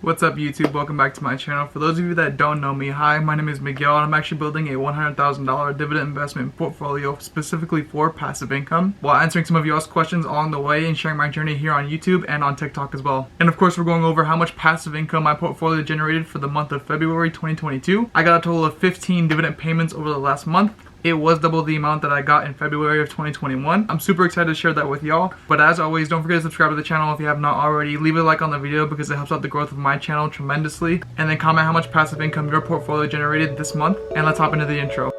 What's up YouTube? Welcome back to my channel. For those of you that don't know me, hi, my name is Miguel and I'm actually building a $100,000 dividend investment portfolio specifically for passive income while answering some of y'all's questions along the way and sharing my journey here on YouTube and on TikTok as well. And of course we're going over how much passive income my portfolio generated for the month of February 2022. I got a total of 15 dividend payments over the last month. It was double the amount that I got in February of 2021. I'm super excited to share that with y'all. But as always, don't forget to subscribe to the channel if you have not already. Leave a like on the video because it helps out the growth of my channel tremendously. And then comment how much passive income your portfolio generated this month. And let's hop into the intro.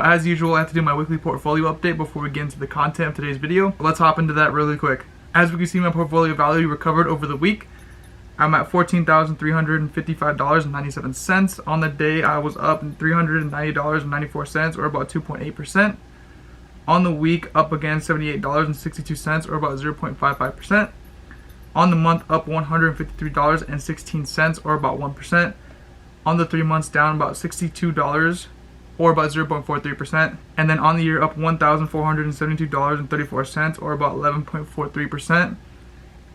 As usual, I have to do my weekly portfolio update before we get into the content of today's video. Let's hop into that really quick. As we can see, my portfolio value recovered over the week. I'm at $14,355.97. On the day, I was up $390.94 or about 2.8%. On the week, up again $78.62 or about 0.55%. On the month, up $153.16 or about 1%. On the 3 months, down about $62 or about 0.43%, and then on the year up $1,472.34 or about 11.43%,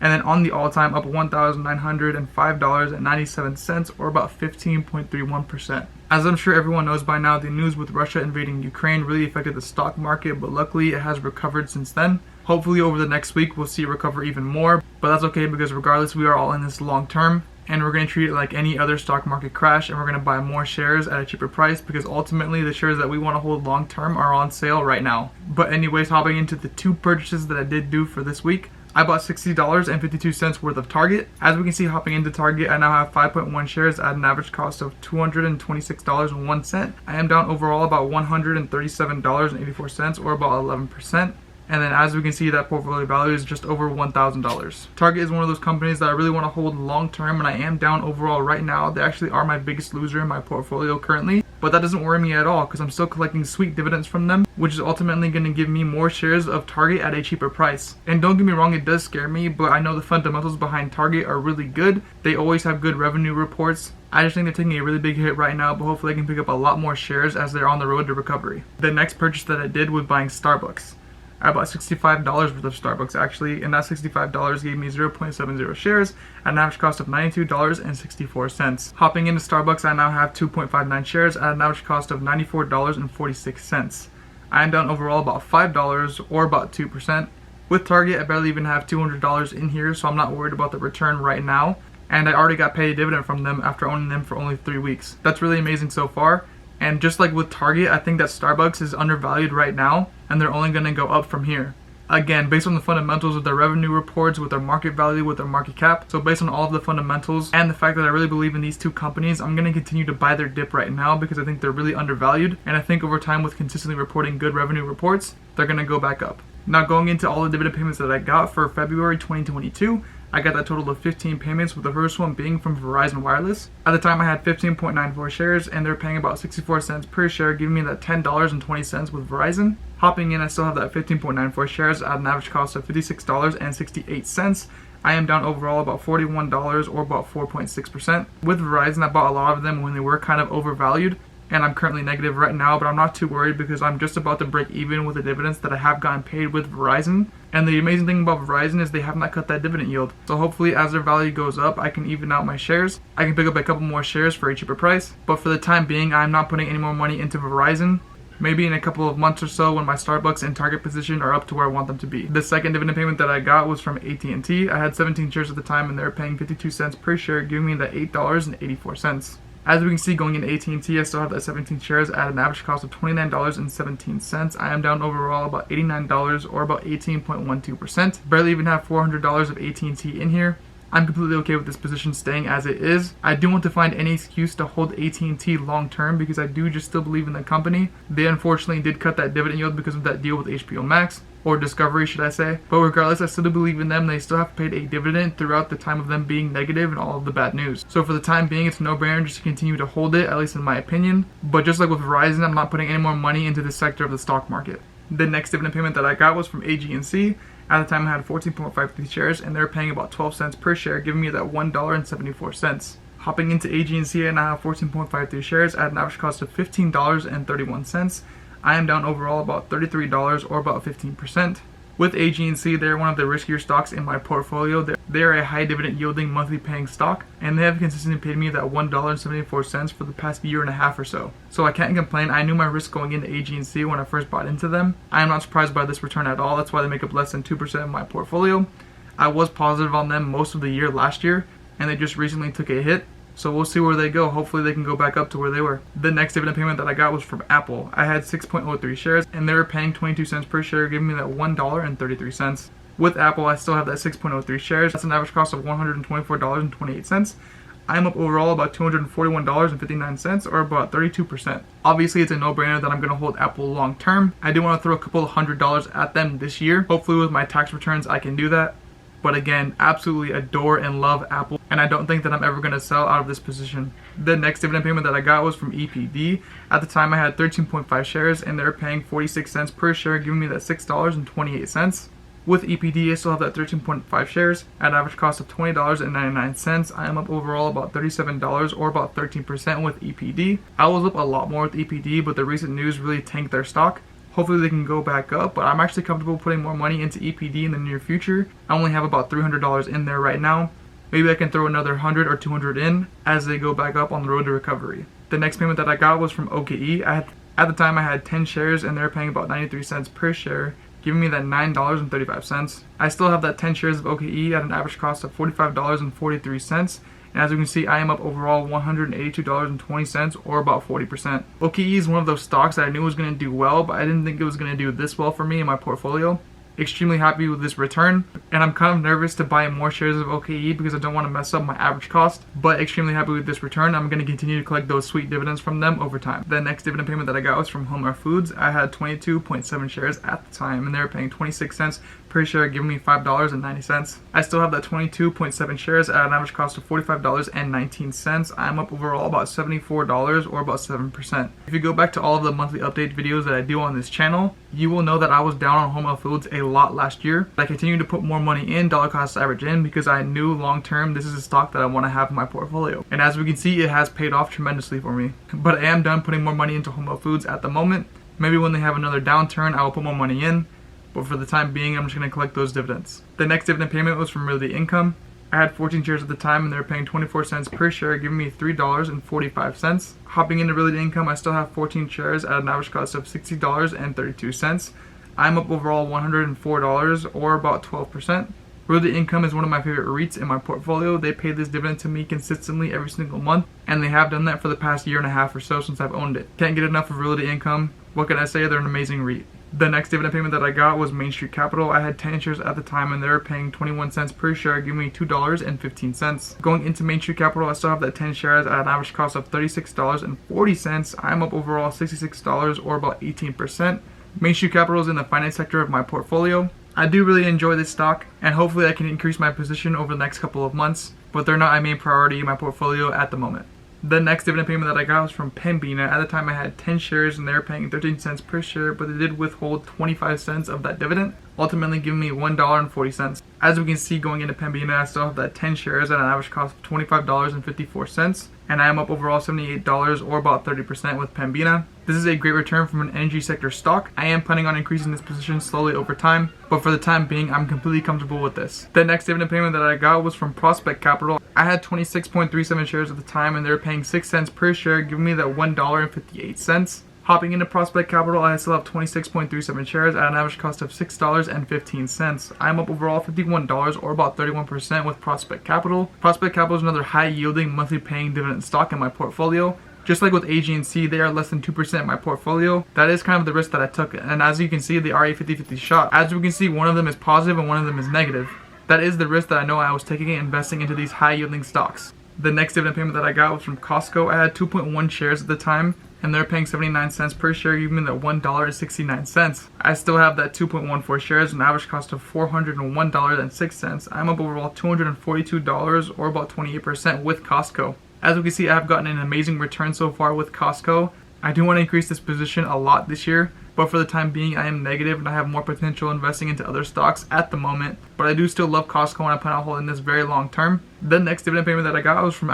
and then on the all-time up $1,905.97 or about 15.31%. As I'm sure everyone knows by now, the news with Russia invading Ukraine really affected the stock market, but luckily it has recovered since then. Hopefully over the next week we'll see it recover even more, but that's okay because regardless we are all in this long term. And we're going to treat it like any other stock market crash, and we're going to buy more shares at a cheaper price because ultimately the shares that we want to hold long term are on sale right now. But anyways, hopping into the two purchases that I did do for this week. I bought $60.52 worth of Target. As we can see, hopping into Target, I now have 5.1 shares at an average cost of $226.01. I am down overall about $137.84 or about 11%. And then as we can see, that portfolio value is just over $1,000. Target is one of those companies that I really want to hold long term, and I am down overall right now. They actually are my biggest loser in my portfolio currently, but that doesn't worry me at all because I'm still collecting sweet dividends from them, which is ultimately going to give me more shares of Target at a cheaper price. And don't get me wrong, it does scare me, but I know the fundamentals behind Target are really good. They always have good revenue reports. I just think they're taking a really big hit right now, but hopefully I can pick up a lot more shares as they're on the road to recovery. The next purchase that I did was buying Starbucks. I bought $65 worth of Starbucks actually, and that $65 gave me 0.70 shares at an average cost of $92.64. Hopping into Starbucks, I now have 2.59 shares at an average cost of $94.46. I am down overall about $5 or about 2%. With Target, I barely even have $200 in here, so I'm not worried about the return right now. And I already got paid a dividend from them after owning them for only 3 weeks. That's really amazing so far. And just like with Target, I think that Starbucks is undervalued right now, and they're only going to go up from here. Again, based on the fundamentals of their revenue reports, with their market value, with their market cap. So based on all of the fundamentals and the fact that I really believe in these two companies, I'm going to continue to buy their dip right now because I think they're really undervalued. And I think over time, with consistently reporting good revenue reports, they're going to go back up. Now going into all the dividend payments that I got for February 2022, I got that total of 15 payments, with the first one being from Verizon Wireless. At the time I had 15.94 shares and they're paying about 64 cents per share, giving me that $10.20 with Verizon. Hopping in, I still have that 15.94 shares at an average cost of $56.68. I am down overall about $41 or about 4.6%. With Verizon, I bought a lot of them when they were kind of overvalued, and I'm currently negative right now, but I'm not too worried because I'm just about to break even with the dividends that I have gotten paid with Verizon. And the amazing thing about Verizon is they have not cut that dividend yield. So hopefully as their value goes up, I can even out my shares. I can pick up a couple more shares for a cheaper price. But for the time being, I'm not putting any more money into Verizon. Maybe in a couple of months or so when my Starbucks and Target position are up to where I want them to be. The second dividend payment that I got was from AT&T. I had 17 shares at the time and they were paying 52 cents per share, giving me that $8.84. As we can see, going into AT&T, I still have that 17 shares at an average cost of $29.17. I am down overall about $89 or about 18.12%. Barely even have $400 of AT&T in here. I'm completely okay with this position staying as it is. I do want to find any excuse to hold AT&T long term because I do just still believe in the company. They unfortunately did cut that dividend yield because of that deal with HBO Max, or Discovery should I say. But regardless, I still do believe in them. They still have paid a dividend throughout the time of them being negative and all of the bad news. So for the time being, it's a no-brainer just to continue to hold it, at least in my opinion. But just like with Verizon, I'm not putting any more money into this sector of the stock market. The next dividend payment that I got was from AG&C. At the time I had 14.53 shares and they're paying about 12 cents per share, giving me that $1.74. Hopping into AG&C, I now have 14.53 shares at an average cost of $15.31. I am down overall about $33 or about 15%. With AG&C, they're one of the riskier stocks in my portfolio. They're a high dividend yielding monthly paying stock, and they have consistently paid me that $1.74 for the past year and a half or so. So I can't complain. I knew my risk going into AG&C when I first bought into them. I am not surprised by this return at all. That's why they make up less than 2% of my portfolio. I was positive on them most of the year last year, and they just recently took a hit. So we'll see where they go. Hopefully they can go back up to where they were. The next dividend payment that I got was from Apple. I had 6.03 shares, and they were paying 22 cents per share, giving me that $1.33. With Apple, I still have that 6.03 shares. That's an average cost of $124.28. I'm up overall about $241.59, or about 32%. Obviously, it's a no-brainer that I'm going to hold Apple long term. I do want to throw a couple of $100 at them this year. Hopefully with my tax returns, I can do that. But again, absolutely adore and love Apple, and I don't think that I'm ever going to sell out of this position. The next dividend payment that I got was from EPD. At the time, I had 13.5 shares, and they're paying 46 cents per share, giving me that $6.28. With EPD, I still have that 13.5 shares at an average cost of $20.99. I am up overall about $37 or about 13% with EPD. I was up a lot more with EPD, but the recent news really tanked their stock. Hopefully they can go back up, but I'm actually comfortable putting more money into EPD in the near future. I only have about $300 in there right now. Maybe I can throw another 100 or 200 in as they go back up on the road to recovery. The next payment that I got was from OKE. At the time I had 10 shares, and they're paying about 93 cents per share, giving me that $9.35. I still have that 10 shares of OKE at an average cost of $45.43. And as you can see, I am up overall $182.20, or about 40%. OKE is one of those stocks that I knew was going to do well, but I didn't think it was going to do this well for me in my portfolio. Extremely happy with this return, and I'm kind of nervous to buy more shares of OKE because I don't want to mess up my average cost, but extremely happy with this return. I'm going to continue to collect those sweet dividends from them over time. The next dividend payment that I got was from Homer Foods. I had 22.7 shares at the time, and they were paying 26 cents per share, giving me $5.90. I still have that 22.7 shares at an average cost of $45.19. I'm up overall about $74 or about 7%. If you go back to all of the monthly update videos that I do on this channel, you will know that I was down on Homer Foods a lot last year. I continued to put more money in, dollar cost average in, because I knew long term this is a stock that I want to have in my portfolio. And as we can see, it has paid off tremendously for me. But I am done putting more money into Homer Foods at the moment. Maybe when they have another downturn, I will put more money in. But for the time being, I'm just going to collect those dividends. The next dividend payment was from Realty Income. I had 14 shares at the time, and they were paying 24 cents per share, giving me $3.45. Hopping into Realty Income, I still have 14 shares at an average cost of $60.32. I'm up overall $104 or about 12%. Realty Income is one of my favorite REITs in my portfolio. They pay this dividend to me consistently every single month, and they have done that for the past year and a half or so since I've owned it. Can't get enough of Realty Income. What can I say? They're an amazing REIT. The next dividend payment that I got was Main Street Capital. I had 10 shares at the time, and they were paying 21 cents per share, giving me $2.15. Going into Main Street Capital, I still have that 10 shares at an average cost of $36.40. I'm up overall $66 or about 18%. Main Street Capital is in the finance sector of my portfolio. I do really enjoy this stock, and hopefully I can increase my position over the next couple of months, but they're not my main priority in my portfolio at the moment. The next dividend payment that I got was from Pembina. At the time I had 10 shares, and they were paying 13 cents per share, but they did withhold 25 cents of that dividend, ultimately giving me $1.40. As we can see, going into Pembina, I still have that 10 shares at an average cost of $25.54, and I am up overall $78 or about 30% with Pembina. This is a great return from an energy sector stock. I am planning on increasing this position slowly over time, but for the time being, I'm completely comfortable with this. The next dividend payment that I got was from Prospect Capital. I had 26.37 shares at the time, and they were paying 6 cents per share, giving me that $1.58. Hopping into Prospect Capital, I still have 26.37 shares at an average cost of $6.15. I'm up overall $51 or about 31% with Prospect Capital. Prospect Capital is another high-yielding, monthly paying dividend stock in my portfolio. Just like with AG&C, they are less than 2% in my portfolio. That is kind of the risk that I took, and as you can see, they are a 50-50 shot. As we can see, one of them is positive and one of them is negative. That is the risk that I know I was taking and investing into these high-yielding stocks. The next dividend payment that I got was from Costco. I had 2.1 shares at the time, and they're paying 79 cents per share, giving me that $1.69. I still have that 2.14 shares, an average cost of $401.06. I'm up overall $242 or about 28% with Costco. As we can see, I've gotten an amazing return so far with Costco. I do want to increase this position a lot this year, but for the time being, I am negative and I have more potential investing into other stocks at the moment. But I do still love Costco, and I plan on holding this very long term. The next dividend payment that I got was from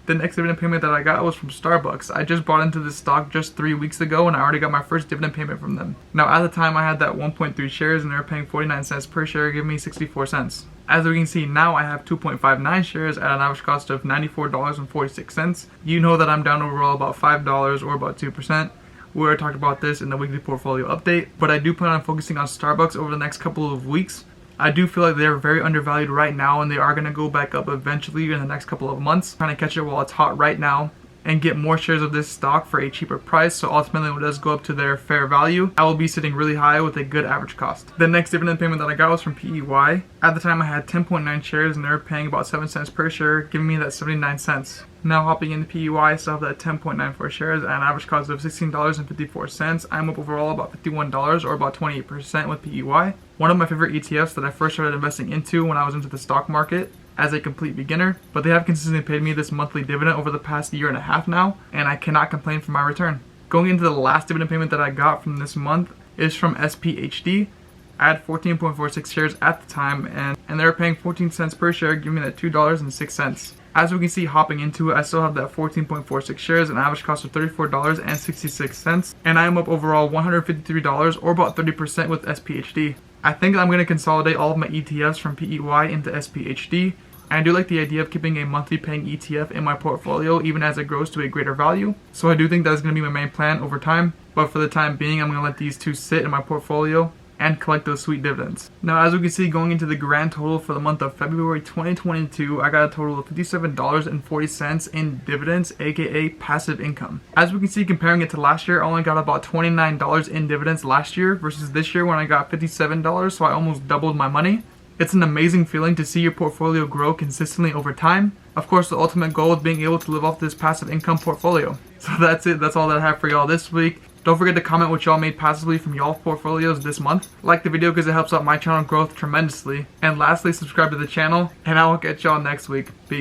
The next dividend payment that I got was from Starbucks. I just bought into this stock just 3 weeks ago and I already got my first dividend payment from them. Now at the time I had that 1.3 shares and they were paying 49 cents per share, giving me 64 cents. As we can see now I have 2.59 shares at an average cost of $94.46. You know that I'm down overall about $5 or about 2%. We already talked about this in the weekly portfolio update, but I do plan on focusing on Starbucks over the next couple of weeks. I do feel like they're very undervalued right now and they are going to go back up eventually in the next couple of months. Trying to catch it while it's hot right now and get more shares of this stock for a cheaper price, so ultimately when it does go up to their fair value, I will be sitting really high with a good average cost. The next dividend payment that I got was from PEY. At the time I had 10.9 shares and they were paying about 7 cents per share, giving me that 79 cents. Now hopping into PEY, I still have that 10.94 shares at an average cost of $16.54. I'm up overall about $51 or about 28% with PEY. One of my favorite ETFs that I first started investing into when I was into the stock market as a complete beginner, but they have consistently paid me this monthly dividend over the past year and a half now, and I cannot complain for my return. Going into the last dividend payment that I got from this month is from SPHD. I had 14.46 shares at the time and they were paying 14 cents per share, giving me that $2.06. As we can see hopping into it, I still have that 14.46 shares, an average cost of $34.66, and I am up overall $153 or about 30% with SPHD. I think I'm going to consolidate all of my ETFs from PEY into SPHD, and I do like the idea of keeping a monthly paying ETF in my portfolio even as it grows to a greater value. So I do think that's going to be my main plan over time, but for the time being I'm going to let these two sit in my portfolio and collect those sweet dividends. Now as we can see, going into the grand total for the month of February 2022, I got a total of $57.40 in dividends, aka passive income. As we can see, comparing it to last year, I only got about $29 in dividends last year versus this year when I got $57, so I almost doubled my money. It's an amazing feeling to see your portfolio grow consistently over time. Of course, the ultimate goal is being able to live off this passive income portfolio. So that's it, that's all that I have for y'all this week. Don't forget to comment what y'all made passively from y'all portfolios this month. Like the video because it helps out my channel growth tremendously. And lastly, subscribe to the channel, and I will catch y'all next week. Peace.